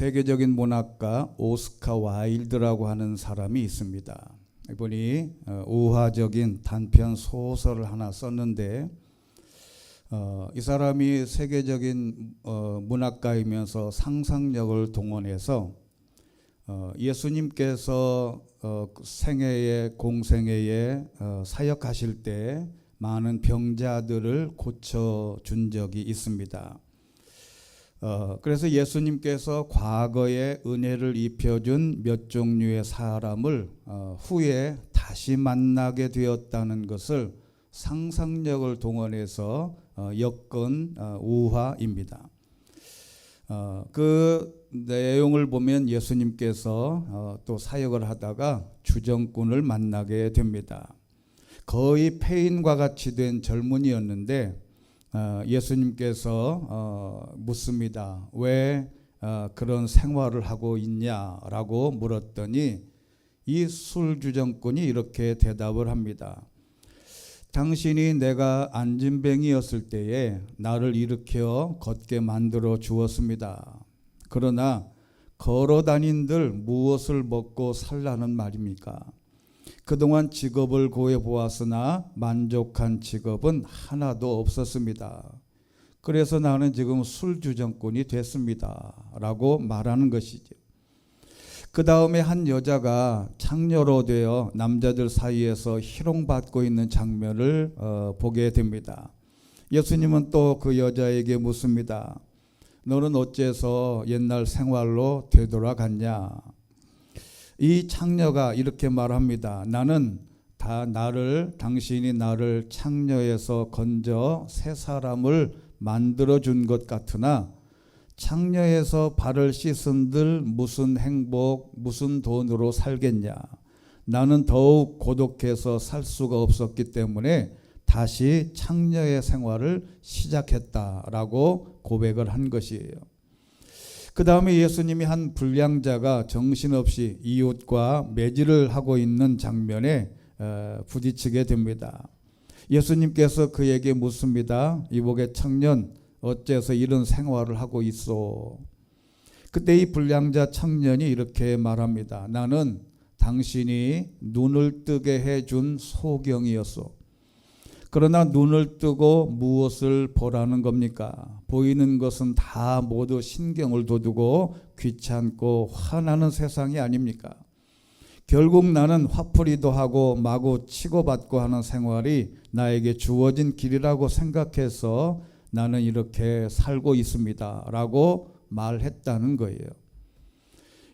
세계적인 문학가 오스카 와일드라고 하는 사람이 있습니다. 이분이 우화적인 단편 소설을 하나 썼는데 이 사람이 세계적인 문학가이면서 상상력을 동원해서 예수님께서 생애에 공생애에 사역하실 때 많은 병자들을 고쳐준 적이 있습니다. 그래서 예수님께서 과거에 은혜를 입혀준 몇 종류의 사람을 후에 다시 만나게 되었다는 것을 상상력을 동원해서 엮은 우화입니다. 그 내용을 보면 예수님께서 또 사역을 하다가 주정꾼을 만나게 됩니다. 거의 폐인과 같이 된 젊은이였는데 예수님께서 묻습니다. 왜 그런 생활을 하고 있냐라고 물었더니 이 술주정꾼이 이렇게 대답을 합니다. 당신이 내가 안진뱅이였을 때에 나를 일으켜 걷게 만들어 주었습니다. 그러나 걸어 다닌들 무엇을 먹고 살라는 말입니까? 그동안 직업을 구해보았으나 만족한 직업은 하나도 없었습니다. 그래서 나는 지금 술주정꾼이 됐습니다. 라고 말하는 것이죠. 그 다음에 한 여자가 창녀로 되어 남자들 사이에서 희롱받고 있는 장면을 보게 됩니다. 예수님은 또 그 여자에게 묻습니다. 너는 어째서 옛날 생활로 되돌아갔냐? 이 창녀가 이렇게 말합니다. 나는 당신이 나를 창녀에서 건져 새 사람을 만들어준 것 같으나 창녀에서 발을 씻은들 무슨 행복, 무슨 돈으로 살겠냐. 나는 더욱 고독해서 살 수가 없었기 때문에 다시 창녀의 생활을 시작했다라고 고백을 한 것이에요. 그 다음에 예수님이 한 불량자가 정신없이 이웃과 매질을 하고 있는 장면에 부딪히게 됩니다. 예수님께서 그에게 묻습니다. 이복의 청년, 어째서 이런 생활을 하고 있어? 그때 이 불량자 청년이 이렇게 말합니다. 나는 당신이 눈을 뜨게 해준 소경이었어. 그러나 눈을 뜨고 무엇을 보라는 겁니까? 보이는 것은 다 모두 신경을 돋우고 귀찮고 화나는 세상이 아닙니까? 결국 나는 화풀이도 하고 마구 치고받고 하는 생활이 나에게 주어진 길이라고 생각해서 나는 이렇게 살고 있습니다. 라고 말했다는 거예요.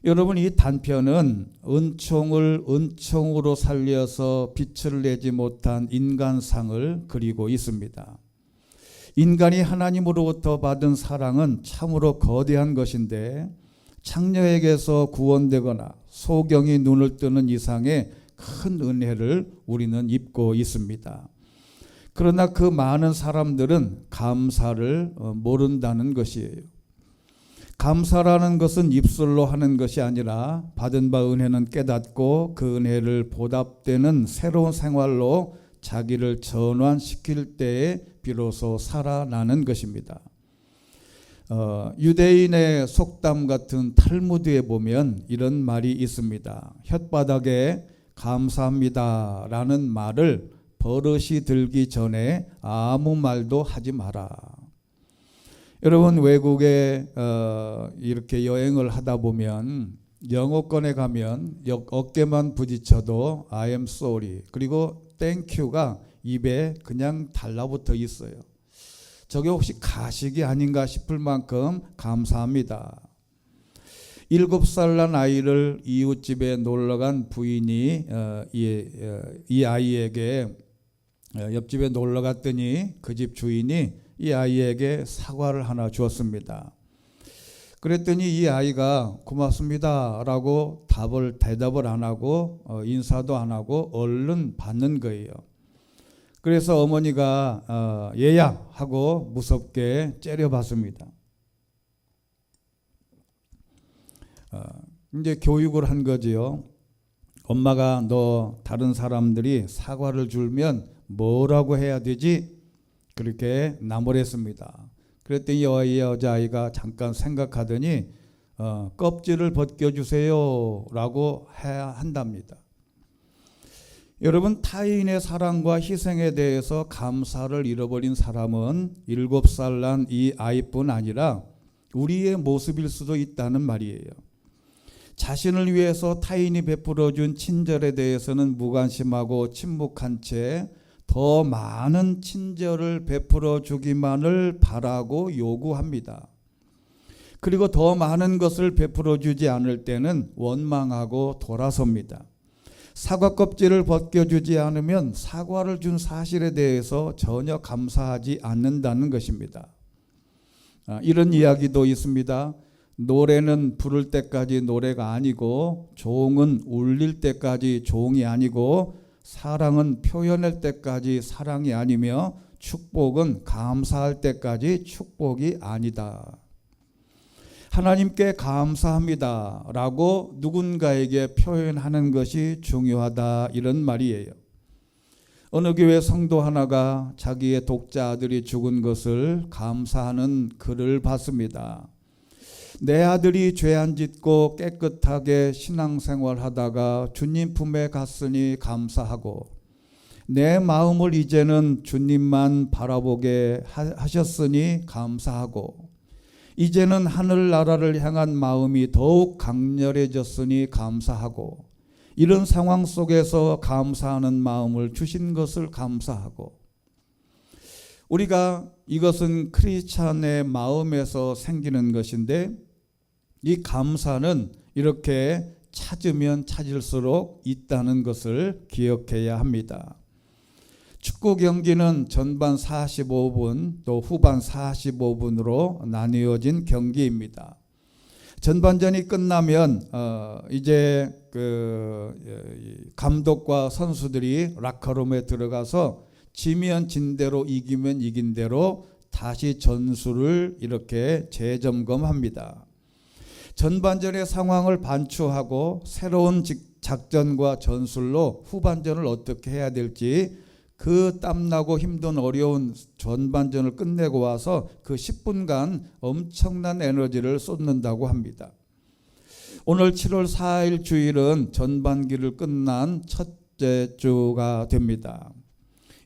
여러분, 이 단편은 은총을 은총으로 살려서 빛을 내지 못한 인간상을 그리고 있습니다. 인간이 하나님으로부터 받은 사랑은 참으로 거대한 것인데 창녀에게서 구원되거나 소경이 눈을 뜨는 이상의 큰 은혜를 우리는 입고 있습니다. 그러나 그 많은 사람들은 감사를 모른다는 것이에요. 감사라는 것은 입술로 하는 것이 아니라 받은 바 은혜는 깨닫고 그 은혜를 보답되는 새로운 생활로 자기를 전환시킬 때에 비로소 살아나는 것입니다. 유대인의 속담 같은 탈무드에 보면 이런 말이 있습니다. 혓바닥에 감사합니다 라는 말을 버릇이 들기 전에 아무 말도 하지 마라. 여러분, 외국에 이렇게 여행을 하다 보면 영어권에 가면 어깨만 부딪혀도 I am sorry 그리고 thank you가 입에 그냥 달라붙어 있어요. 저게 혹시 가식이 아닌가 싶을 만큼 감사합니다. 7살 난 아이를 이웃집에 놀러간 부인이 이 아이에게 옆집에 놀러 갔더니 그 집 주인이 이 아이에게 사과를 하나 주었습니다. 그랬더니 이 아이가 고맙습니다 라고 대답을 안 하고 인사도 안 하고 얼른 받는 거예요. 그래서 어머니가 얘야 하고 무섭게 째려봤습니다. 이제 교육을 한 거지요. 엄마가 너 다른 사람들이 사과를 주면 뭐라고 해야 되지? 그렇게 나무랬습니다. 그랬더니 여자아이가 잠깐 생각하더니 껍질을 벗겨주세요 라고 해야 한답니다. 여러분, 타인의 사랑과 희생에 대해서 감사를 잃어버린 사람은 7살 난 이 아이뿐 아니라 우리의 모습일 수도 있다는 말이에요. 자신을 위해서 타인이 베풀어준 친절에 대해서는 무관심하고 침묵한 채 더 많은 친절을 베풀어 주기만을 바라고 요구합니다. 그리고 더 많은 것을 베풀어 주지 않을 때는 원망하고 돌아섭니다. 사과 껍질을 벗겨주지 않으면 사과를 준 사실에 대해서 전혀 감사하지 않는다는 것입니다. 이런 이야기도 있습니다. 노래는 부를 때까지 노래가 아니고 종은 울릴 때까지 종이 아니고 사랑은 표현할 때까지 사랑이 아니며 축복은 감사할 때까지 축복이 아니다. 하나님께 감사합니다 라고 누군가에게 표현하는 것이 중요하다, 이런 말이에요. 어느 교회 성도 하나가 자기의 독자 아들이 죽은 것을 감사하는 글을 봤습니다. 내 아들이 죄 안 짓고 깨끗하게 신앙생활하다가 주님 품에 갔으니 감사하고, 내 마음을 이제는 주님만 바라보게 하셨으니 감사하고, 이제는 하늘나라를 향한 마음이 더욱 강렬해졌으니 감사하고, 이런 상황 속에서 감사하는 마음을 주신 것을 감사하고, 우리가 이것은 크리스찬의 마음에서 생기는 것인데, 이 감사는 이렇게 찾으면 찾을수록 있다는 것을 기억해야 합니다. 축구 경기는 전반 45분 또 후반 45분으로 나뉘어진 경기입니다. 전반전이 끝나면 이제 감독과 선수들이 라커룸에 들어가서 지면 진 대로 이기면 이긴 대로 다시 전술을 이렇게 재점검합니다. 전반전의 상황을 반추하고 새로운 작전과 전술로 후반전을 어떻게 해야 될지, 그 땀나고 힘든 어려운 전반전을 끝내고 와서 그 10분간 엄청난 에너지를 쏟는다고 합니다. 오늘 7월 4일 주일은 전반기를 끝난 첫째 주가 됩니다.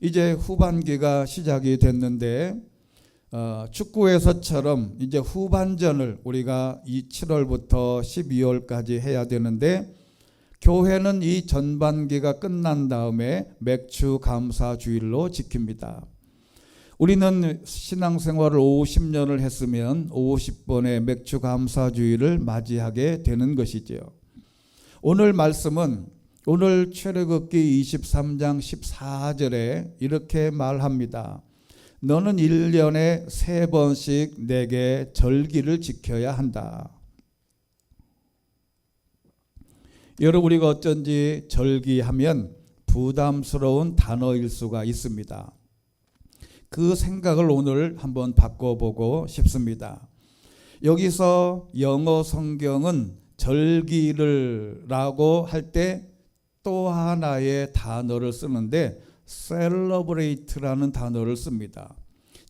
이제 후반기가 시작이 됐는데 축구에서처럼 이제 후반전을 우리가 이 7월부터 12월까지 해야 되는데, 교회는 이 전반기가 끝난 다음에 맥주 감사 주일로 지킵니다. 우리는 신앙생활을 50년을 했으면 50번의 맥주 감사 주일을 맞이하게 되는 것이죠. 오늘 말씀은 오늘 출애굽기 23장 14절에 이렇게 말합니다. 너는 1년에 3번씩 내게 절기를 지켜야 한다. 여러분, 우리가 어쩐지 절기하면 부담스러운 단어일 수가 있습니다. 그 생각을 오늘 한번 바꿔보고 싶습니다. 여기서 영어 성경은 절기를 라고 할 때 또 하나의 단어를 쓰는데 celebrate라는 단어를 씁니다.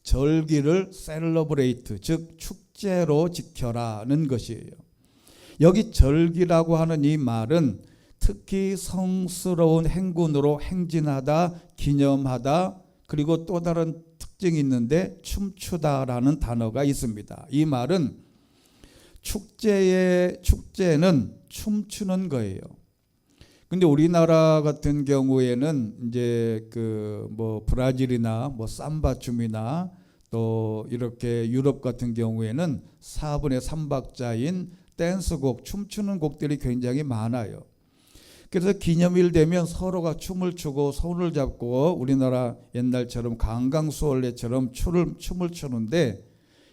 절기를 celebrate, 즉 축제로 지켜라는 것이에요. 여기 절기라고 하는 이 말은 특히 성스러운 행군으로 행진하다, 기념하다, 그리고 또 다른 특징이 있는데 춤추다라는 단어가 있습니다. 이 말은 축제는 춤추는 거예요. 근데 우리나라 같은 경우에는 이제 브라질이나 삼바 춤이나 또 이렇게 유럽 같은 경우에는 4분의 3박자인 댄스곡, 춤추는 곡들이 굉장히 많아요. 그래서 기념일 되면 서로가 춤을 추고 손을 잡고 우리나라 옛날처럼 강강수월래처럼 춤을 추는데,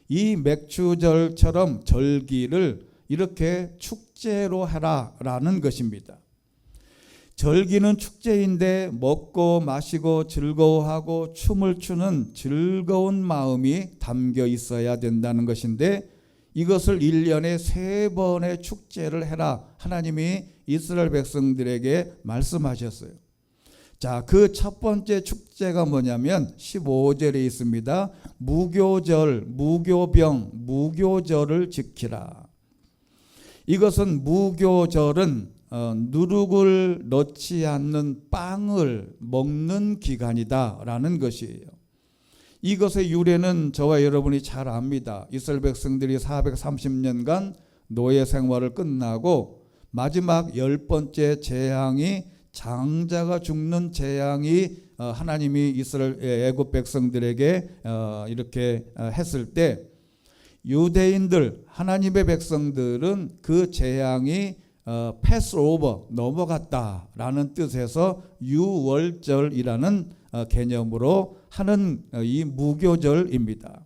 이 맥주절처럼 절기를 이렇게 축제로 해라라는 것입니다. 절기는 축제인데 먹고 마시고 즐거워하고 춤을 추는 즐거운 마음이 담겨 있어야 된다는 것인데, 이것을 1년에 3번의 축제를 해라, 하나님이 이스라엘 백성들에게 말씀하셨어요. 자, 그 첫 번째 축제가 뭐냐면 15절에 있습니다. 무교절, 무교병, 무교절을 지키라. 이것은 무교절은 누룩을 넣지 않는 빵을 먹는 기간이다라는 것이에요. 이것의 유래는 저와 여러분이 잘 압니다. 이스라엘 백성들이 430년간 노예 생활을 끝나고 마지막 10번째 재앙이 장자가 죽는 재앙이 하나님이 이스라엘 애굽 백성들에게 이렇게 했을 때 유대인들 하나님의 백성들은 그 재앙이 패스오버 넘어갔다라는 뜻에서 유월절이라는 개념으로 하는 이 무교절입니다.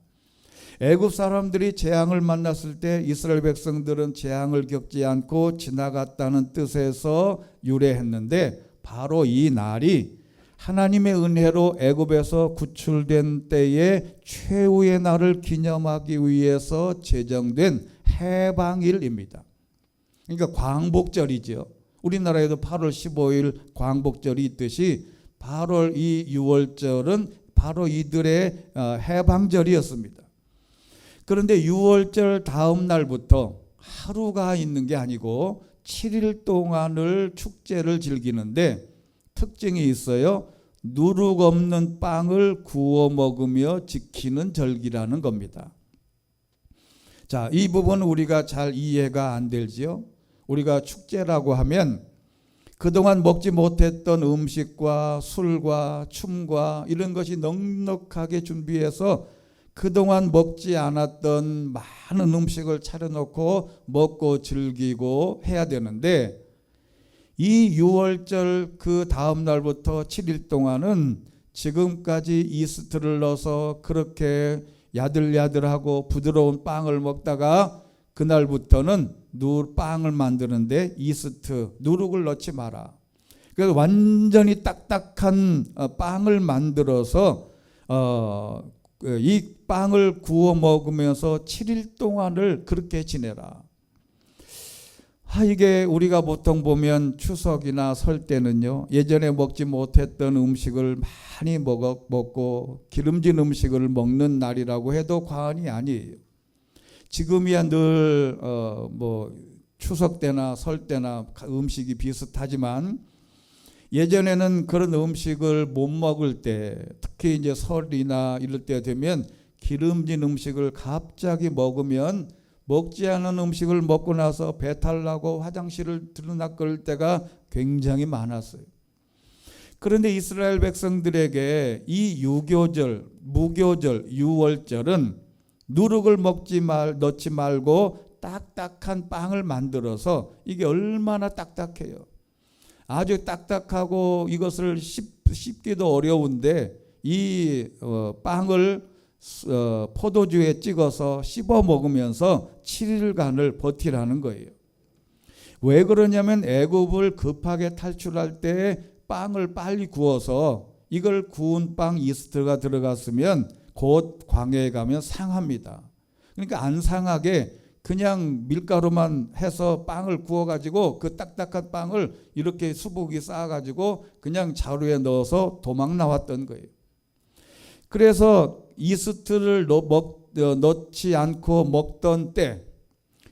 애굽 사람들이 재앙을 만났을 때 이스라엘 백성들은 재앙을 겪지 않고 지나갔다는 뜻에서 유래했는데 바로 이 날이 하나님의 은혜로 애굽에서 구출된 때의 최후의 날을 기념하기 위해서 제정된 해방일입니다. 그러니까 광복절이죠. 우리나라에도 8월 15일 광복절이 있듯이 8월 이 6월절은 바로 이들의 해방절이었습니다. 그런데 6월절 다음 날부터 하루가 있는 게 아니고 7일 동안을 축제를 즐기는데 특징이 있어요. 누룩 없는 빵을 구워 먹으며 지키는 절기라는 겁니다. 자, 이 부분은 우리가 잘 이해가 안 되지요. 우리가 축제라고 하면 그동안 먹지 못했던 음식과 술과 춤과 이런 것이 넉넉하게 준비해서 그동안 먹지 않았던 많은 음식을 차려놓고 먹고 즐기고 해야 되는데 이 6월절 그 다음 날부터 7일 동안은 지금까지 이스트를 넣어서 그렇게 야들야들하고 부드러운 빵을 먹다가 그날부터는 빵을 만드는데 이스트, 누룩을 넣지 마라. 그래서 완전히 딱딱한 빵을 만들어서 이 빵을 구워 먹으면서 7일 동안을 그렇게 지내라. 이게 우리가 보통 보면 추석이나 설 때는요, 예전에 먹지 못했던 음식을 많이 먹고 기름진 음식을 먹는 날이라고 해도 과언이 아니에요. 지금이야 늘 추석 때나 설 때나 음식이 비슷하지만 예전에는 그런 음식을 못 먹을 때, 특히 이제 설이나 이럴 때 되면 기름진 음식을 갑자기 먹으면 먹지 않은 음식을 먹고 나서 배탈 나고 화장실을 들락거릴 때가 굉장히 많았어요. 그런데 이스라엘 백성들에게 이 유교절, 무교절, 유월절은 누룩을 넣지 말고 딱딱한 빵을 만들어서 이게 얼마나 딱딱해요. 아주 딱딱하고 이것을 씹기도 어려운데 이 빵을 포도주에 찍어서 씹어 먹으면서 7일간을 버티라는 거예요. 왜 그러냐면 애굽을 급하게 탈출할 때 빵을 빨리 구워서 이걸 구운 빵 이스트가 들어갔으면 곧 광야에 가면 상합니다. 그러니까 안 상하게 그냥 밀가루만 해서 빵을 구워가지고 그 딱딱한 빵을 이렇게 수북이 쌓아가지고 그냥 자루에 넣어서 도망 나왔던 거예요. 그래서 이스트를 넣지 않고 먹던 때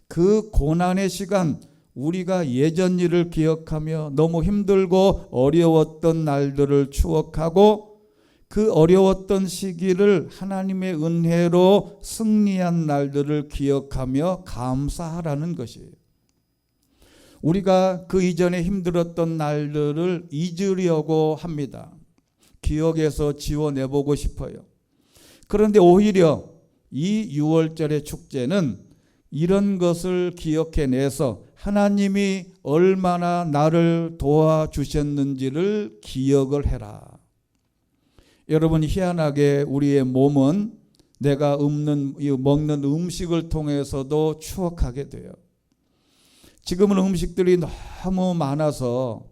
그 고난의 시간, 우리가 예전 일을 기억하며 너무 힘들고 어려웠던 날들을 추억하고 그 어려웠던 시기를 하나님의 은혜로 승리한 날들을 기억하며 감사하라는 것이에요. 우리가 그 이전에 힘들었던 날들을 잊으려고 합니다. 기억에서 지워내보고 싶어요. 그런데 오히려 이 6월절의 축제는 이런 것을 기억해내서 하나님이 얼마나 나를 도와주셨는지를 기억을 해라. 여러분, 희한하게 우리의 몸은 내가 먹는 음식을 통해서도 추억하게 돼요. 지금은 음식들이 너무 많아서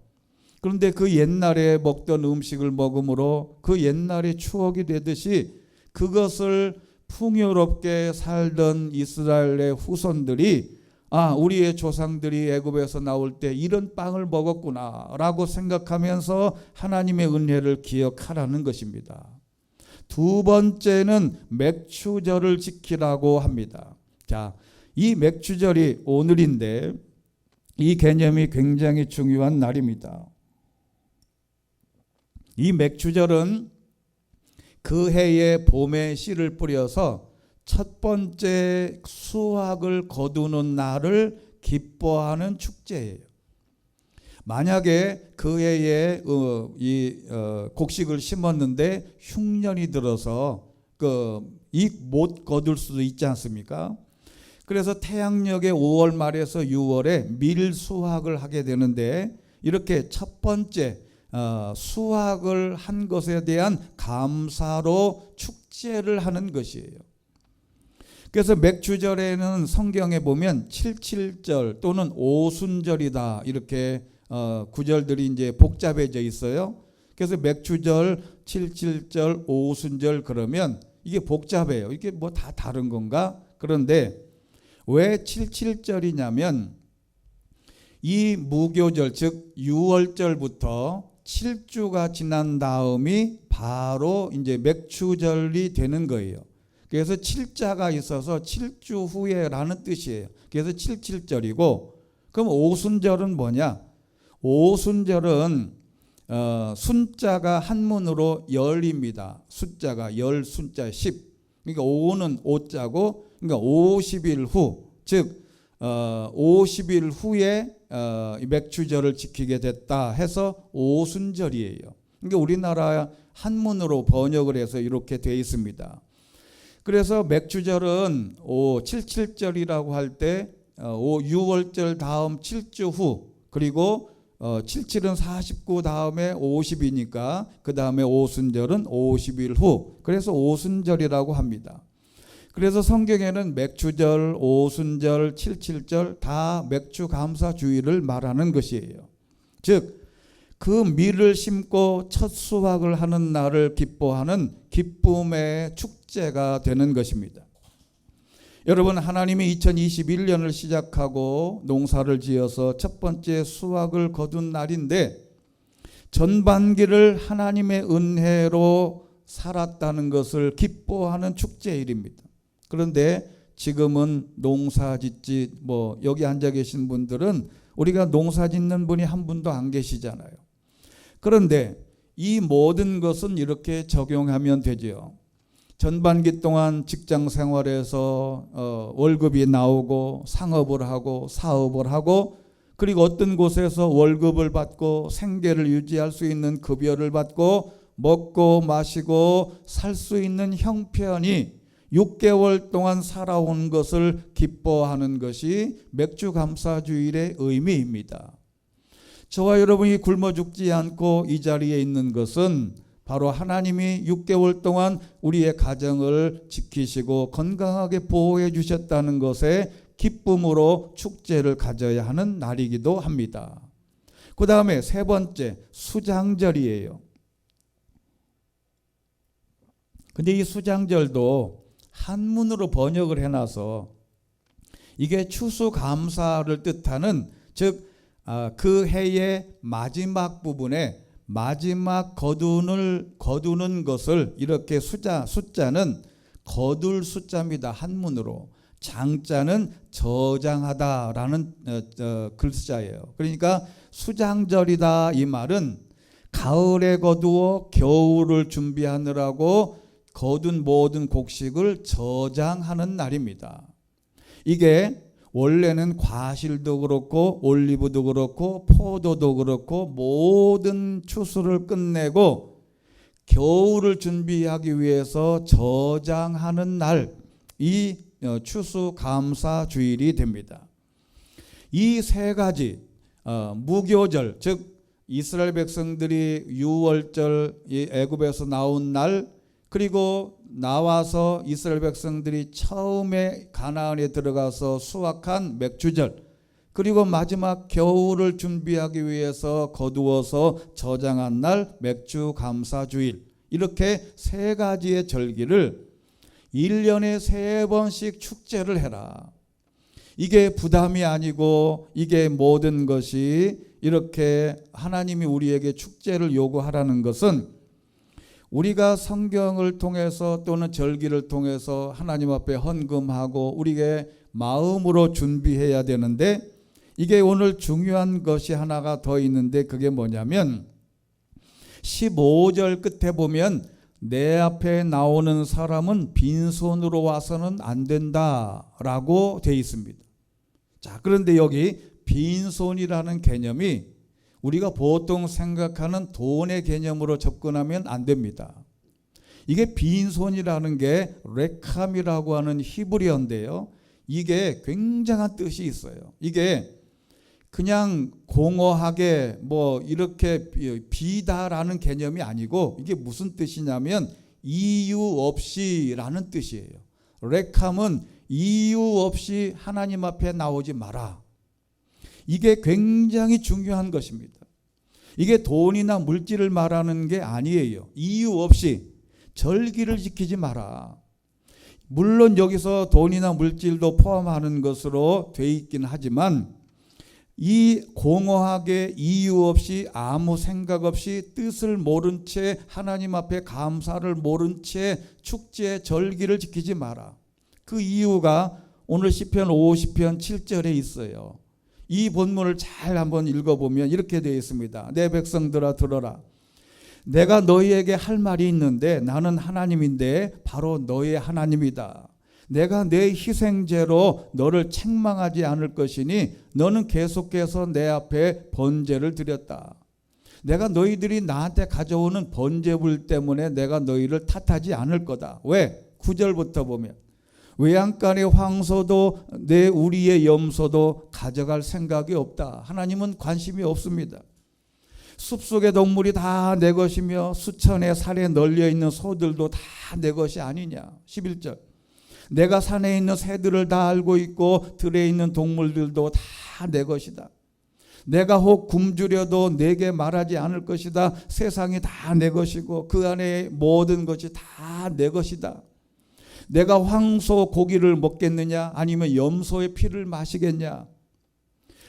그런데 그 옛날에 먹던 음식을 먹음으로 그 옛날의 추억이 되듯이 그것을 풍요롭게 살던 이스라엘의 후손들이 우리의 조상들이 애굽에서 나올 때 이런 빵을 먹었구나 라고 생각하면서 하나님의 은혜를 기억하라는 것입니다. 두 번째는 맥추절을 지키라고 합니다. 자, 이 맥추절이 오늘인데 이 개념이 굉장히 중요한 날입니다. 이 맥주절은 그 해에 봄에 씨를 뿌려서 첫 번째 수확을 거두는 날을 기뻐하는 축제예요. 만약에 그 해에 곡식을 심었는데 흉년이 들어서 이 못 거둘 수도 있지 않습니까? 그래서 태양력의 5월 말에서 6월에 밀수확을 하게 되는데, 이렇게 첫 번째 수확을 한 것에 대한 감사로 축제를 하는 것이에요. 그래서 맥주절에는 성경에 보면 77절 또는 오순절이다, 이렇게 구절들이 이제 복잡해져 있어요. 그래서 맥주절, 77절, 오순절 그러면 이게 복잡해요. 이게 뭐 다 다른 건가? 그런데 왜 77절이냐면 이 무교절, 즉 6월절부터 7주가 지난 다음이 바로 이제 맥주절이 되는 거예요. 그래서 7자가 있어서 7주 후에라는 뜻이에요. 그래서 77절이고, 그럼 오순절은 뭐냐? 오순절은 순자가 한문으로 열입니다. 숫자가 열, 순자 10. 그러니까 5는 5자고, 그러니까 50일 후, 즉 50일 후에 맥주절을 지키게 됐다 해서 오순절이에요. 그러니까 우리나라 한문으로 번역을 해서 이렇게 되어 있습니다. 그래서 맥주절은 77절이라고 할 때 6월절 다음 7주 후, 그리고 77은 49 다음에 50이니까 그 다음에 오순절은 50일 후, 그래서 오순절이라고 합니다. 그래서 성경에는 맥주절, 오순절, 77절 다 맥주 감사 주일을 말하는 것이에요. 즉 그 밀을 심고 첫 수확을 하는 날을 기뻐하는 기쁨의 축제가 되는 것입니다. 여러분, 하나님이 2021년을 시작하고 농사를 지어서 첫 번째 수확을 거둔 날인데, 전반기를 하나님의 은혜로 살았다는 것을 기뻐하는 축제일입니다. 그런데 지금은 농사 짓지, 여기 앉아 계신 분들은 우리가 농사 짓는 분이 한 분도 안 계시잖아요. 그런데 이 모든 것은 이렇게 적용하면 되죠. 전반기 동안 직장 생활에서 월급이 나오고 상업을 하고 사업을 하고, 그리고 어떤 곳에서 월급을 받고 생계를 유지할 수 있는 급여를 받고 먹고 마시고 살 수 있는 형편이 6개월 동안 살아온 것을 기뻐하는 것이 맥주감사주일의 의미입니다. 저와 여러분이 굶어 죽지 않고 이 자리에 있는 것은 바로 하나님이 6개월 동안 우리의 가정을 지키시고 건강하게 보호해 주셨다는 것에 기쁨으로 축제를 가져야 하는 날이기도 합니다. 그 다음에 세 번째, 수장절이에요. 근데 이 수장절도 한문으로 번역을 해놔서 이게 추수감사를 뜻하는, 즉 그 해의 마지막 부분에 마지막 거두는 것을 이렇게 숫자는 거둘 숫자입니다. 한문으로. 장자는 저장하다라는 글자예요. 그러니까 수장절이다, 이 말은 가을에 거두어 겨울을 준비하느라고 거둔 모든 곡식을 저장하는 날입니다. 이게 원래는 과실도 그렇고 올리브도 그렇고 포도도 그렇고 모든 추수를 끝내고 겨울을 준비하기 위해서 저장하는 날, 이 추수감사주일이 됩니다. 이 세 가지 무교절, 즉 이스라엘 백성들이 6월절 애굽에서 나온 날, 그리고 나와서 이스라엘 백성들이 처음에 가나안에 들어가서 수확한 맥주절, 그리고 마지막 겨울을 준비하기 위해서 거두어서 저장한 날 맥주감사주일, 이렇게 세 가지의 절기를 1년에 3번씩 축제를 해라. 이게 부담이 아니고 이게 모든 것이 이렇게 하나님이 우리에게 축제를 요구하라는 것은 우리가 성경을 통해서 또는 절기를 통해서 하나님 앞에 헌금하고 우리의 마음으로 준비해야 되는데, 이게 오늘 중요한 것이 하나가 더 있는데 그게 뭐냐면 15절 끝에 보면 내 앞에 나오는 사람은 빈손으로 와서는 안 된다라고 되어 있습니다. 자, 그런데 여기 빈손이라는 개념이 우리가 보통 생각하는 돈의 개념으로 접근하면 안 됩니다. 이게 빈손이라는 게 레캄이라고 하는 히브리어인데요. 이게 굉장한 뜻이 있어요. 이게 그냥 공허하게 뭐 이렇게 비다라는 개념이 아니고 이게 무슨 뜻이냐면 이유 없이라는 뜻이에요. 레캄은 이유 없이 하나님 앞에 나오지 마라. 이게 굉장히 중요한 것입니다. 이게 돈이나 물질을 말하는 게 아니에요. 이유 없이 절기를 지키지 마라. 물론 여기서 돈이나 물질도 포함하는 것으로 돼 있긴 하지만 이 공허하게 이유 없이 아무 생각 없이 뜻을 모른 채 하나님 앞에 감사를 모른 채 축제 절기를 지키지 마라. 그 이유가 오늘 시편 50편 7절에 있어요. 이 본문을 잘 한번 읽어보면 이렇게 되어 있습니다. 내 백성들아 들어라. 내가 너희에게 할 말이 있는데 나는 하나님인데 바로 너의 하나님이다. 내가 내 희생제로 너를 책망하지 않을 것이니 너는 계속해서 내 앞에 번제를 드렸다. 내가 너희들이 나한테 가져오는 번제물 때문에 내가 너희를 탓하지 않을 거다. 왜? 9절부터 보면 외양간의 황소도 내 우리의 염소도 가져갈 생각이 없다. 하나님은 관심이 없습니다. 숲속의 동물이 다 내 것이며 수천의 산에 널려있는 소들도 다 내 것이 아니냐. 11절 내가 산에 있는 새들을 다 알고 있고 들에 있는 동물들도 다 내 것이다. 내가 혹 굶주려도 내게 말하지 않을 것이다. 세상이 다 내 것이고 그 안에 모든 것이 다 내 것이다. 내가 황소 고기를 먹겠느냐 아니면 염소의 피를 마시겠냐.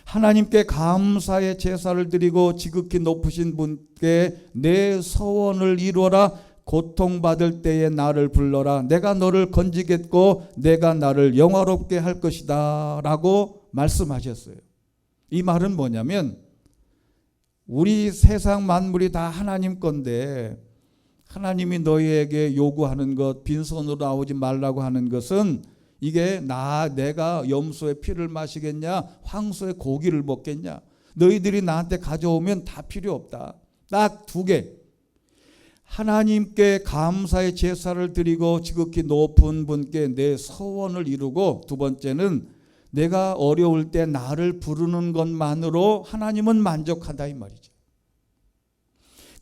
하나님께 감사의 제사를 드리고 지극히 높으신 분께 내 서원을 이루어라. 고통받을 때에 나를 불러라. 내가 너를 건지겠고 내가 나를 영화롭게 할 것이다 라고 말씀하셨어요. 이 말은 뭐냐면 우리 세상 만물이 다 하나님 건데 하나님이 너희에게 요구하는 것, 빈손으로 나오지 말라고 하는 것은 이게 내가 염소의 피를 마시겠냐, 황소의 고기를 먹겠냐, 너희들이 나한테 가져오면 다 필요 없다. 딱 두 개. 하나님께 감사의 제사를 드리고 지극히 높은 분께 내 서원을 이루고, 두 번째는 내가 어려울 때 나를 부르는 것만으로 하나님은 만족하다 이 말이죠.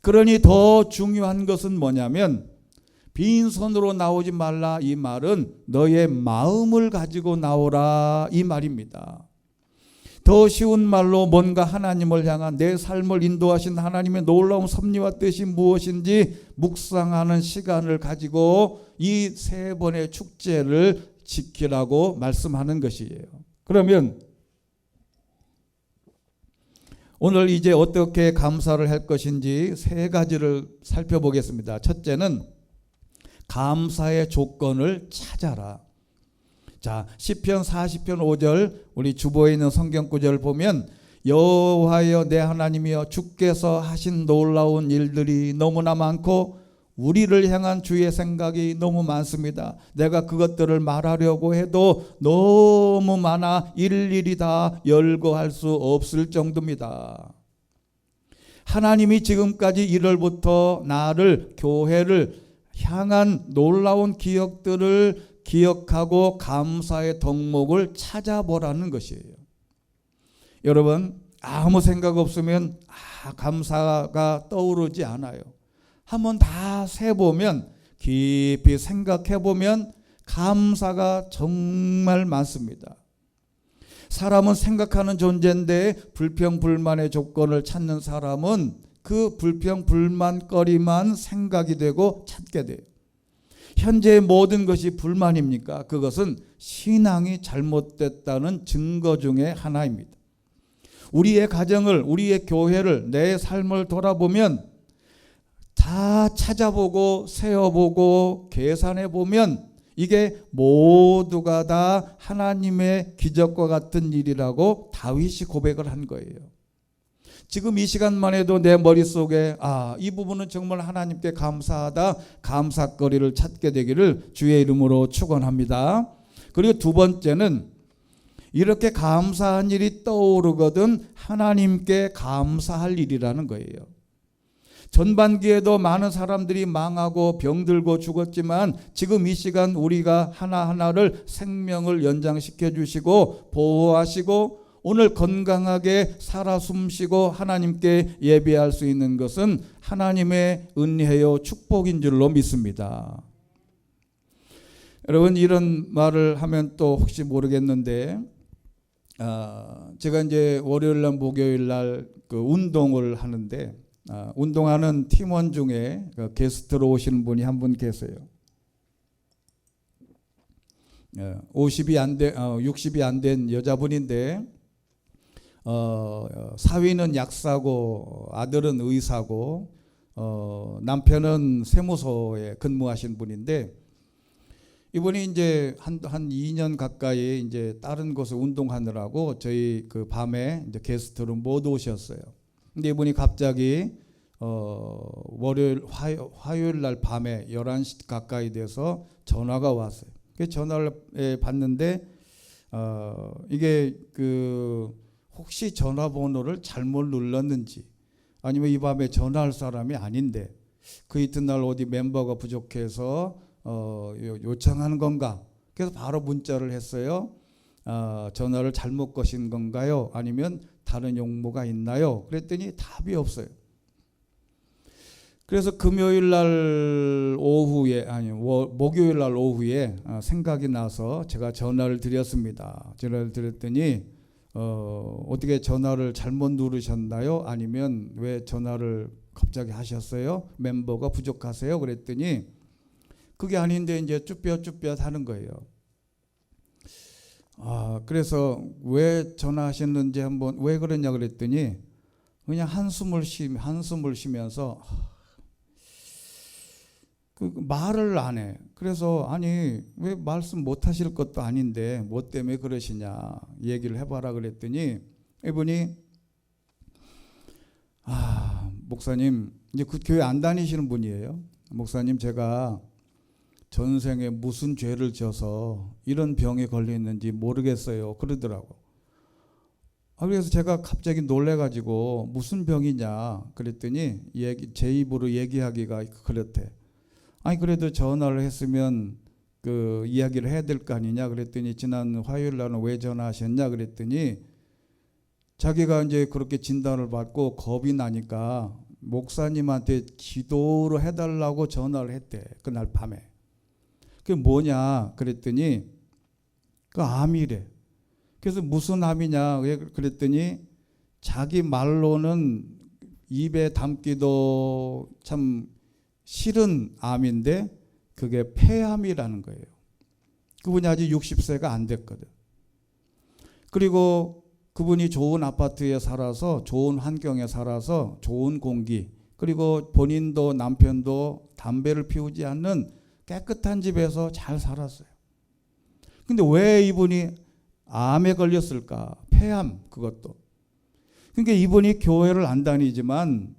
그러니 더 중요한 것은 뭐냐면 빈손으로 나오지 말라 이 말은 너의 마음을 가지고 나오라 이 말입니다. 더 쉬운 말로 뭔가 하나님을 향한 내 삶을 인도하신 하나님의 놀라운 섭리와 뜻이 무엇인지 묵상하는 시간을 가지고 이 세 번의 축제를 지키라고 말씀하는 것이에요. 그러면 오늘 이제 어떻게 감사를 할 것인지 세 가지를 살펴보겠습니다. 첫째는 감사의 조건을 찾아라. 자, 시편 40편 5절 우리 주보에 있는 성경 구절을 보면 여호와여 내 하나님이여 주께서 하신 놀라운 일들이 너무나 많고 우리를 향한 주의 생각이 너무 많습니다. 내가 그것들을 말하려고 해도 너무 많아 일일이 다 열거할 수 없을 정도입니다. 하나님이 지금까지 1월부터 나를 교회를 향한 놀라운 기억들을 기억하고 감사의 덕목을 찾아보라는 것이에요. 여러분 아무 생각 없으면 감사가 떠오르지 않아요. 한번 다 세보면 깊이 생각해보면 감사가 정말 많습니다. 사람은 생각하는 존재인데 불평불만의 조건을 찾는 사람은 그 불평불만거리만 생각이 되고 찾게 돼요. 현재의 모든 것이 불만입니까? 그것은 신앙이 잘못됐다는 증거 중에 하나입니다. 우리의 가정을, 우리의 교회를, 내 삶을 돌아보면 다 찾아보고 세어보고 계산해보면 이게 모두가 다 하나님의 기적과 같은 일이라고 다윗이 고백을 한 거예요. 지금 이 시간만 해도 내 머릿속에 이 부분은 정말 하나님께 감사하다, 감사거리를 찾게 되기를 주의 이름으로 축원합니다. 그리고 두 번째는 이렇게 감사한 일이 떠오르거든 하나님께 감사할 일이라는 거예요. 전반기에도 많은 사람들이 망하고 병들고 죽었지만 지금 이 시간 우리가 하나하나를 생명을 연장시켜 주시고 보호하시고 오늘 건강하게 살아 숨쉬고 하나님께 예배할 수 있는 것은 하나님의 은혜요 축복인 줄로 믿습니다. 여러분, 이런 말을 하면 또 혹시 모르겠는데 제가 이제 월요일 날 목요일 날 그 운동을 하는데 운동하는 팀원 중에 그 게스트로 오시는 분이 한 분 계세요. 60이 안 된 여자분인데 사위는 약사고 아들은 의사고 남편은 세무서에 근무하신 분인데 이분이 이제 한 2년 가까이 이제 다른 곳에 운동하느라고 저희 그 밤에 이제 게스트로 못 오셨어요. 근데 이분이 갑자기 화요일 날 밤에 11시 가까이 돼서 전화가 왔어요. 그 전화를 받는데 이게 그 혹시 전화번호를 잘못 눌렀는지 아니면 이 밤에 전화할 사람이 아닌데 그 이튿날 어디 멤버가 부족해서 요청하는 건가? 그래서 바로 문자를 했어요. 전화를 잘못 거신 건가요? 아니면 다른 용무가 있나요? 그랬더니 답이 없어요. 그래서 금요일 날 오후에 목요일 날 오후에 생각이 나서 제가 전화를 드렸습니다. 전화를 드렸더니 어떻게 전화를 잘못 누르셨나요? 아니면 왜 전화를 갑자기 하셨어요? 멤버가 부족하세요? 그랬더니 그게 아닌데 이제 쭈뼛쭈뼛 하는 거예요. 그래서 왜 전화하셨는지 한번 왜 그러냐 그랬더니 그냥 한숨을 쉬면서 그 말을 안 해. 그래서 아니 왜 말씀 못 하실 것도 아닌데 뭐 때문에 그러시냐 얘기를 해봐라 그랬더니 이분이 목사님 이제 그 교회 안 다니시는 분이에요. 목사님 제가 전생에 무슨 죄를 져서 이런 병에 걸렸는지 모르겠어요 그러더라고. 그래서 제가 갑자기 놀래가지고 무슨 병이냐 그랬더니 제 입으로 얘기하기가 그렇대. 아니 그래도 전화를 했으면 그 이야기를 해야 될 거 아니냐 그랬더니 지난 화요일 날은 왜 전화하셨냐 그랬더니 자기가 이제 그렇게 진단을 받고 겁이 나니까 목사님한테 기도를 해달라고 전화를 했대. 그날 밤에. 그게 뭐냐 그랬더니 그 암이래. 그래서 무슨 암이냐 그랬더니 자기 말로는 입에 담기도 참 싫은 암인데 그게 폐암이라는 거예요. 그분이 아직 60세가 안 됐거든. 그리고 그분이 좋은 아파트에 살아서 좋은 환경에 살아서 좋은 공기 그리고 본인도 남편도 담배를 피우지 않는 깨끗한 집에서 잘 살았어요. 근데 왜 이분이 암에 걸렸을까? 폐암 그것도. 그러니까 이분이 교회를 안 다니지만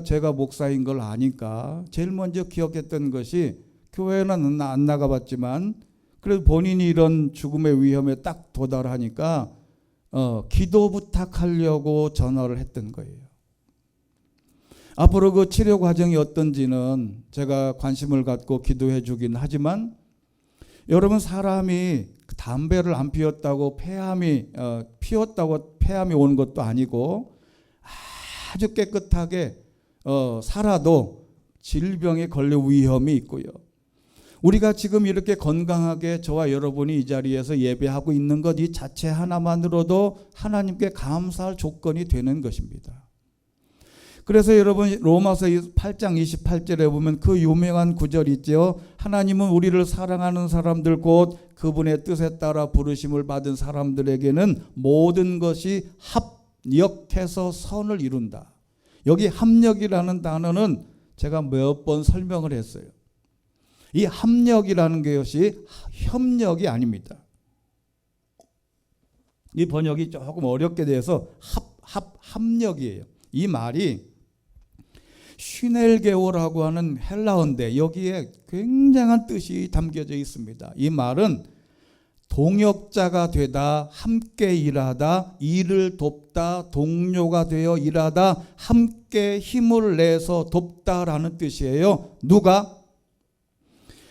제가 목사인 걸 아니까 제일 먼저 기억했던 것이 교회는 안 나가봤지만 그래도 본인이 이런 죽음의 위험에 딱 도달하니까 기도 부탁하려고 전화를 했던 거예요. 앞으로 그 치료 과정이 어떤지는 제가 관심을 갖고 기도해 주긴 하지만 여러분 사람이 담배를 안 피웠다고 피웠다고 폐암이 오는 것도 아니고 아주 깨끗하게 살아도 질병에 걸릴 위험이 있고요. 우리가 지금 이렇게 건강하게 저와 여러분이 이 자리에서 예배하고 있는 것 이 자체 하나만으로도 하나님께 감사할 조건이 되는 것입니다. 그래서 여러분 로마서 8장 28절에 보면 그 유명한 구절 있죠. 하나님은 우리를 사랑하는 사람들 곧 그분의 뜻에 따라 부르심을 받은 사람들에게는 모든 것이 합력해서 선을 이룬다. 여기 합력이라는 단어는 제가 몇 번 설명을 했어요. 이 합력이라는 것이 협력이 아닙니다. 이 번역이 조금 어렵게 돼서 합력이에요. 이 말이 슈넬게오라고 하는 헬라어인데 여기에 굉장한 뜻이 담겨져 있습니다. 이 말은 동역자가 되다, 함께 일하다, 일을 돕다, 동료가 되어 일하다, 함께 힘을 내서 돕다라는 뜻이에요. 누가?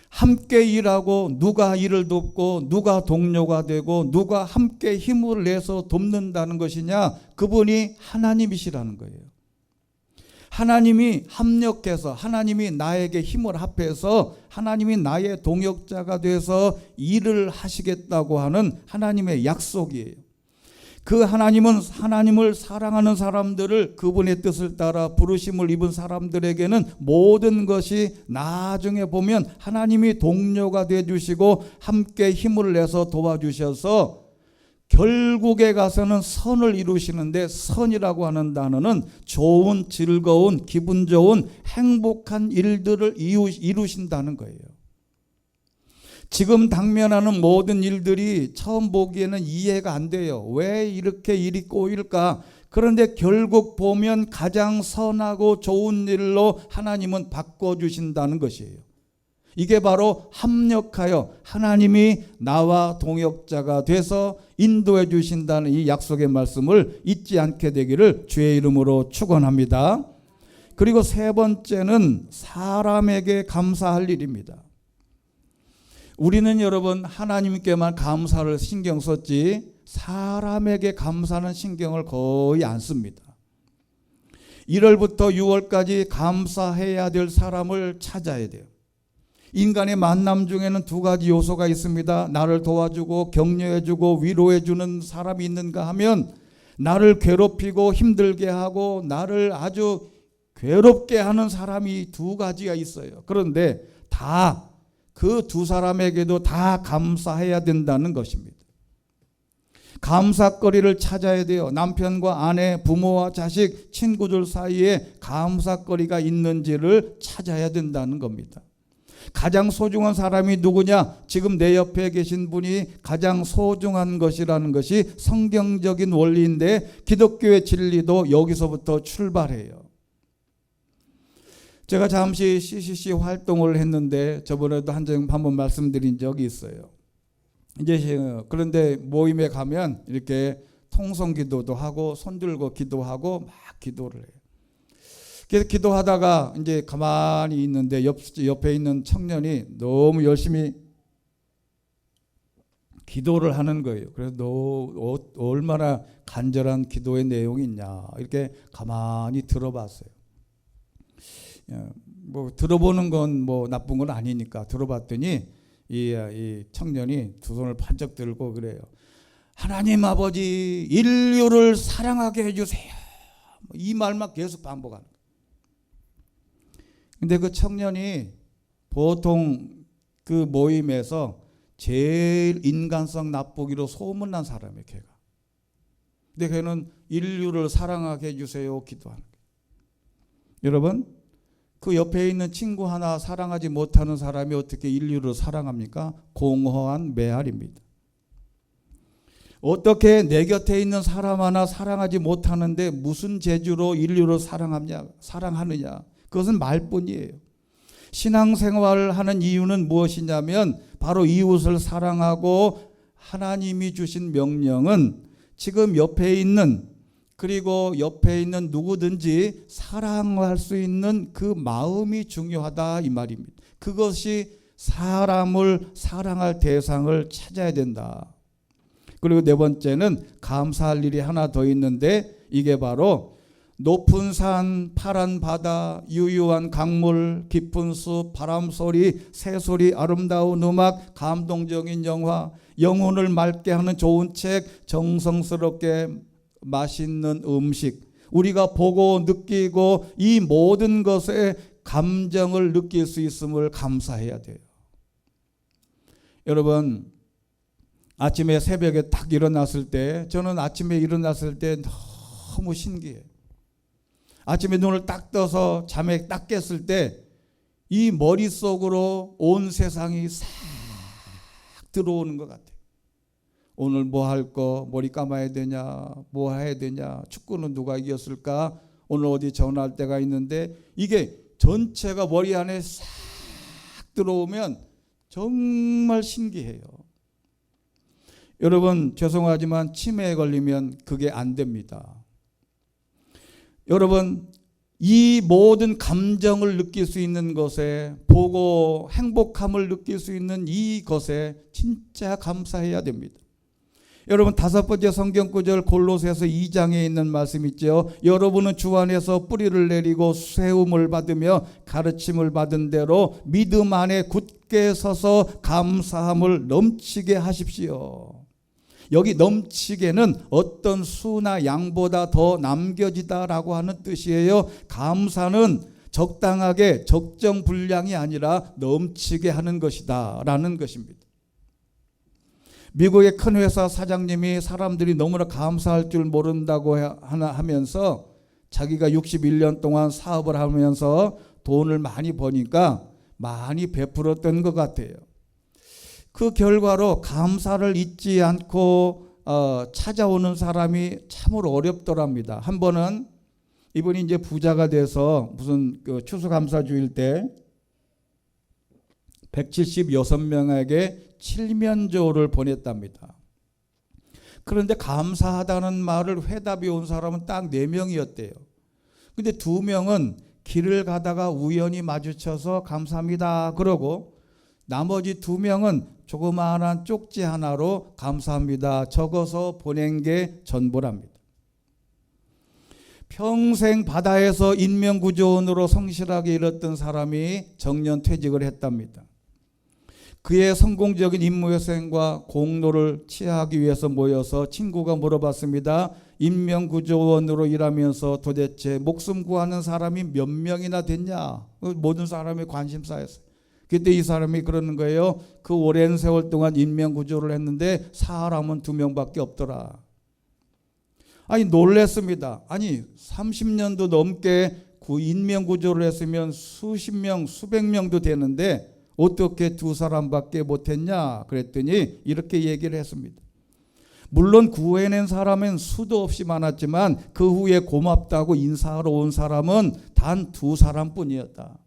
함께 일하고 누가 일을 돕고 누가 동료가 되고 누가 함께 힘을 내서 돕는다는 것이냐? 그분이 하나님이시라는 거예요. 하나님이 합력해서 하나님이 나에게 힘을 합해서 하나님이 나의 동역자가 돼서 일을 하시겠다고 하는 하나님의 약속이에요. 그 하나님은 하나님을 사랑하는 사람들을 그분의 뜻을 따라 부르심을 입은 사람들에게는 모든 것이 나중에 보면 하나님이 동료가 되어주시고 함께 힘을 내서 도와주셔서 결국에 가서는 선을 이루시는데, 선이라고 하는 단어는 좋은, 즐거운, 기분 좋은, 행복한 일들을 이루신다는 거예요. 지금 당면하는 모든 일들이 처음 보기에는 이해가 안 돼요. 왜 이렇게 일이 꼬일까? 그런데 결국 보면 가장 선하고 좋은 일로 하나님은 바꿔주신다는 것이에요. 이게 바로 합력하여 하나님이 나와 동역자가 돼서 인도해 주신다는 이 약속의 말씀을 잊지 않게 되기를 주의 이름으로 축원합니다. 그리고 세 번째는 사람에게 감사할 일입니다. 우리는 여러분 하나님께만 감사를 신경 썼지 사람에게 감사는 신경을 거의 안 씁니다. 1월부터 6월까지 감사해야 될 사람을 찾아야 돼요. 인간의 만남 중에는 두 가지 요소가 있습니다. 나를 도와주고 격려해주고 위로해주는 사람이 있는가 하면, 나를 괴롭히고 힘들게 하고 나를 아주 괴롭게 하는 사람이 두 가지가 있어요. 그런데 다 그 두 사람에게도 다 감사해야 된다는 것입니다. 감사거리를 찾아야 돼요. 남편과 아내, 부모와 자식, 친구들 사이에 감사거리가 있는지를 찾아야 된다는 겁니다. 가장 소중한 사람이 누구냐? 지금 내 옆에 계신 분이 가장 소중한 것이라는 것이 성경적인 원리인데, 기독교의 진리도 여기서부터 출발해요. 제가 잠시 CCC 활동을 했는데 저번에도 한번 말씀드린 적이 있어요. 이제 그런데 모임에 가면 이렇게 통성기도도 하고 손 들고 기도하고 막 기도를 해요. 그래서 기도하다가 이제 가만히 있는데 옆에 있는 청년이 너무 열심히 기도를 하는 거예요. 그래서 너 얼마나 간절한 기도의 내용이 있냐 이렇게 가만히 들어봤어요. 뭐 들어보는 건 뭐 나쁜 건 아니니까 들어봤더니 이 청년이 두 손을 번쩍 들고 그래요. 하나님 아버지, 인류를 사랑하게 해주세요. 이 말만 계속 반복하는 거예요. 근데 그 청년이 보통 그 모임에서 제일 인간성 나쁘기로 소문난 사람이에요, 걔가. 근데 걔는 인류를 사랑하게 해주세요 기도하는 거예요. 여러분, 그 옆에 있는 친구 하나 사랑하지 못하는 사람이 어떻게 인류를 사랑합니까? 공허한 메아리입니다. 어떻게 내 곁에 있는 사람 하나 사랑하지 못하는데 무슨 재주로 인류를 사랑하느냐? 그것은 말뿐이에요. 신앙생활을 하는 이유는 무엇이냐면 바로 이웃을 사랑하고, 하나님이 주신 명령은 지금 옆에 있는, 그리고 옆에 있는 누구든지 사랑할 수 있는 그 마음이 중요하다 이 말입니다. 그것이 사람을 사랑할 대상을 찾아야 된다. 그리고 네 번째는 감사할 일이 하나 더 있는데, 이게 바로 높은 산, 파란 바다, 유유한 강물, 깊은 숲, 바람소리, 새소리, 아름다운 음악, 감동적인 영화, 영혼을 맑게 하는 좋은 책, 정성스럽게 맛있는 음식, 우리가 보고 느끼고 이 모든 것에 감정을 느낄 수 있음을 감사해야 돼요. 여러분, 아침에 새벽에 딱 일어났을 때, 저는 아침에 일어났을 때 너무 신기해요. 아침에 눈을 딱 떠서 잠에 딱 깼을 때 이 머릿속으로 온 세상이 싹 들어오는 것 같아요. 오늘 뭐 할 거, 머리 감아야 되냐, 뭐 해야 되냐, 축구는 누가 이겼을까, 오늘 어디 전화할 때가 있는데, 이게 전체가 머리 안에 싹 들어오면 정말 신기해요. 여러분, 죄송하지만 치매에 걸리면 그게 안 됩니다. 여러분, 이 모든 감정을 느낄 수 있는 것에, 보고 행복함을 느낄 수 있는 이것에 진짜 감사해야 됩니다. 여러분, 5번째 성경구절 골로새서 2장에 있는 말씀 있죠. 여러분은 주 안에서 뿌리를 내리고 세움을 받으며 가르침을 받은 대로 믿음 안에 굳게 서서 감사함을 넘치게 하십시오. 여기 넘치게는 어떤 수나 양보다 더 남겨지다라고 하는 뜻이에요. 감사는 적당하게 적정 분량이 아니라 넘치게 하는 것이다 라는 것입니다. 미국의 큰 회사 사장님이 사람들이 너무나 감사할 줄 모른다고 하면서 자기가 61년 동안 사업을 하면서 돈을 많이 버니까 많이 베풀었던 것 같아요. 그 결과로 감사를 잊지 않고 찾아오는 사람이 참으로 어렵더랍니다. 한 번은 이분이 이제 부자가 돼서 무슨 추수감사주일 때 176명에게 칠면조를 보냈답니다. 그런데 감사하다는 말을 회답이 온 사람은 딱 4명이었대요. 근데 2명은 길을 가다가 우연히 마주쳐서 감사합니다 그러고, 나머지 2명은 조그마한 쪽지 하나로 감사합니다 적어서 보낸 게 전부랍니다. 평생 바다에서 인명구조원으로 성실하게 일했던 사람이 정년퇴직을 했답니다. 그의 성공적인 임무회생과 공로를 취하기 위해서 모여서 친구가 물어봤습니다. 인명구조원으로 일하면서 도대체 목숨 구하는 사람이 몇 명이나 됐냐? 모든 사람이 관심사였어요. 그때 이 사람이 그러는 거예요. 그 오랜 세월 동안 인명구조를 했는데 사람은 2명밖에 없더라. 아니, 놀랬습니다. 아니, 30년도 넘게 그 인명구조를 했으면 수십 명, 수백 명도 되는데 어떻게 2사람밖에 못했냐 그랬더니 이렇게 얘기를 했습니다. 물론 구해낸 사람은 수도 없이 많았지만 그 후에 고맙다고 인사하러 온 사람은 단 2사람뿐이었다.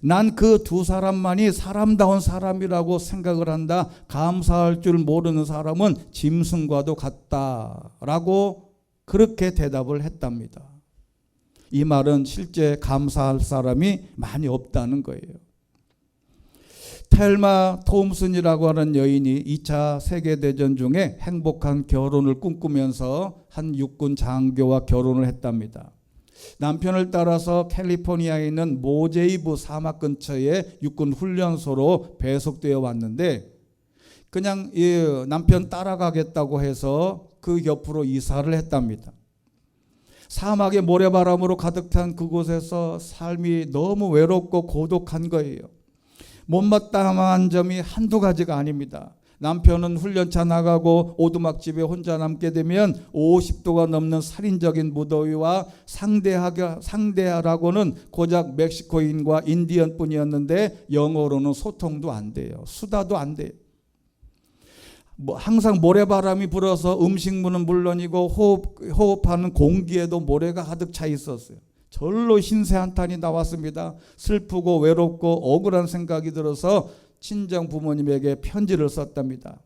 난 그 2사람만이 사람다운 사람이라고 생각을 한다. 감사할 줄 모르는 사람은 짐승과도 같다라고 그렇게 대답을 했답니다. 이 말은 실제 감사할 사람이 많이 없다는 거예요. 텔마 톰슨이라고 하는 여인이 2차 세계대전 중에 행복한 결혼을 꿈꾸면서 한 육군 장교와 결혼을 했답니다. 남편을 따라서 캘리포니아에 있는 모제이브 사막 근처에 육군 훈련소로 배속되어 왔는데, 그냥 남편 따라가겠다고 해서 그 옆으로 이사를 했답니다. 사막의 모래바람으로 가득 찬 그곳에서 삶이 너무 외롭고 고독한 거예요. 못마땅한 점이 한두 가지가 아닙니다. 남편은 훈련차 나가고 오두막집에 혼자 남게 되면 50도가 넘는 살인적인 무더위와 상대하라고는 고작 멕시코인과 인디언뿐이었는데 영어로는 소통도 안 돼요. 수다도 안 돼요. 항상 모래바람이 불어서 음식물은 물론이고 호흡하는 공기에도 모래가 가득 차 있었어요. 절로 신세 한탄이 나왔습니다. 슬프고 외롭고 억울한 생각이 들어서 친정 부모님에게 편지를 썼답니다.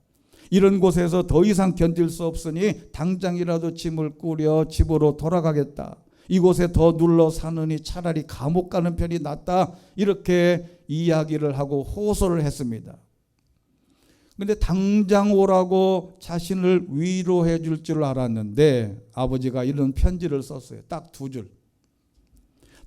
이런 곳에서 더 이상 견딜 수 없으니 당장이라도 짐을 꾸려 집으로 돌아가겠다. 이곳에 더 눌러 사느니 차라리 감옥 가는 편이 낫다. 이렇게 이야기를 하고 호소를 했습니다. 그런데 당장 오라고 자신을 위로해 줄 줄 알았는데 아버지가 이런 편지를 썼어요. 딱 2줄.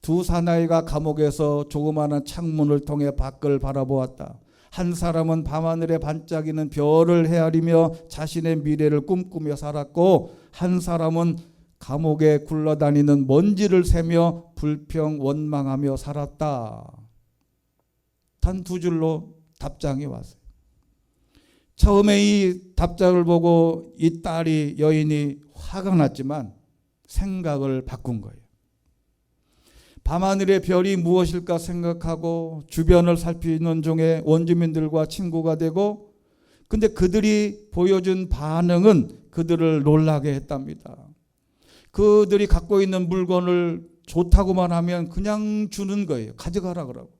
2 사나이가 감옥에서 조그마한 창문을 통해 밖을 바라보았다. 한 사람은 밤하늘에 반짝이는 별을 헤아리며 자신의 미래를 꿈꾸며 살았고, 한 사람은 감옥에 굴러다니는 먼지를 세며 불평 원망하며 살았다. 단 2줄로 답장이 왔어요. 처음에 이 답장을 보고 이 여인이 화가 났지만 생각을 바꾼 거예요. 밤하늘의 별이 무엇일까 생각하고 주변을 살피는 중에 원주민들과 친구가 되고, 근데 그들이 보여준 반응은 그들을 놀라게 했답니다. 그들이 갖고 있는 물건을 좋다고만 하면 그냥 주는 거예요. 가져가라 그러고.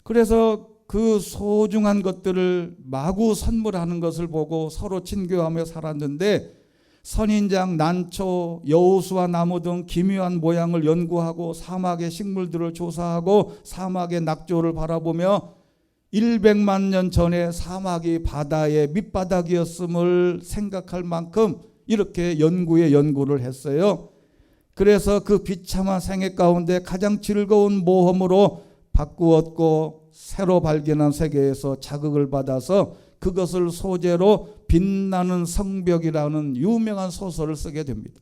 그래서 그 소중한 것들을 마구 선물하는 것을 보고 서로 친교하며 살았는데, 선인장, 난초, 여호수아 나무 등 기묘한 모양을 연구하고 사막의 식물들을 조사하고 사막의 낙조를 바라보며 100만 년 전에 사막이 바다의 밑바닥이었음을 생각할 만큼 이렇게 연구를 했어요. 그래서 그 비참한 생애 가운데 가장 즐거운 모험으로 바꾸었고, 새로 발견한 세계에서 자극을 받아서 그것을 소재로 빛나는 성벽이라는 유명한 소설을 쓰게 됩니다.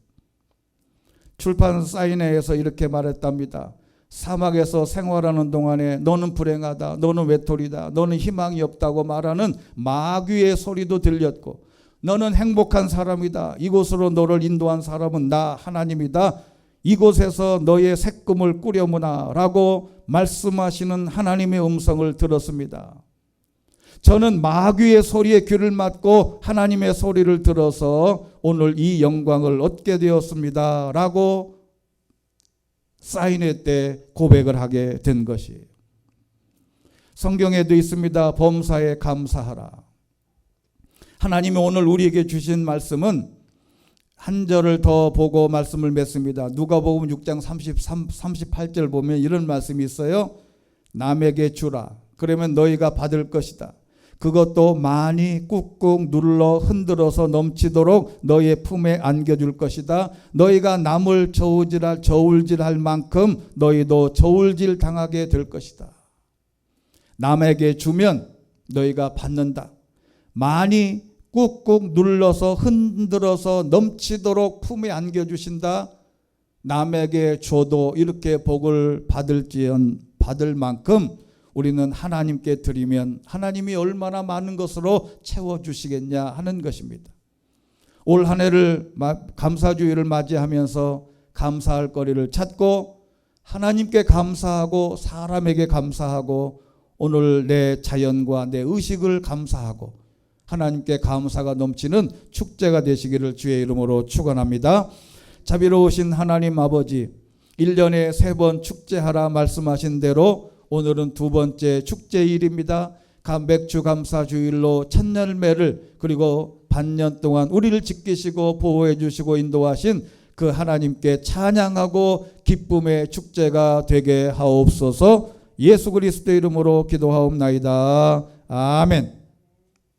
출판 사인회에서 이렇게 말했답니다. 사막에서 생활하는 동안에 너는 불행하다, 너는 외톨이다, 너는 희망이 없다고 말하는 마귀의 소리도 들렸고, 너는 행복한 사람이다, 이곳으로 너를 인도한 사람은 나 하나님이다, 이곳에서 너의 새꿈을 꾸려무나 라고 말씀하시는 하나님의 음성을 들었습니다. 저는 마귀의 소리에 귀를 막고 하나님의 소리를 들어서 오늘 이 영광을 얻게 되었습니다 라고 사인회 때 고백을 하게 된 것이에요. 성경에도 있습니다. 범사에 감사하라. 하나님이 오늘 우리에게 주신 말씀은 한 절을 더 보고 말씀을 맺습니다. 누가복음 6장 38절 보면 이런 말씀이 있어요. 남에게 주라. 그러면 너희가 받을 것이다. 그것도 많이 꾹꾹 눌러 흔들어서 넘치도록 너희의 품에 안겨줄 것이다. 너희가 남을 저울질할 만큼 너희도 저울질 당하게 될 것이다. 남에게 주면 너희가 받는다. 많이 꾹꾹 눌러서 흔들어서 넘치도록 품에 안겨주신다. 남에게 줘도 이렇게 복을 받을 만큼 우리는 하나님께 드리면 하나님이 얼마나 많은 것으로 채워주시겠냐 하는 것입니다. 올 한 해를 감사주일을 맞이하면서 감사할 거리를 찾고 하나님께 감사하고 사람에게 감사하고 오늘 내 자연과 내 의식을 감사하고 하나님께 감사가 넘치는 축제가 되시기를 주의 이름으로 축원합니다. 자비로우신 하나님 아버지, 1년에 3번 축제하라 말씀하신 대로 오늘은 두 번째 축제일입니다. 맥주 감사주일로 첫 열매를 그리고 반년 동안 우리를 지키시고 보호해 주시고 인도하신 그 하나님께 찬양하고 기쁨의 축제가 되게 하옵소서. 예수 그리스도 이름으로 기도하옵나이다. 아멘.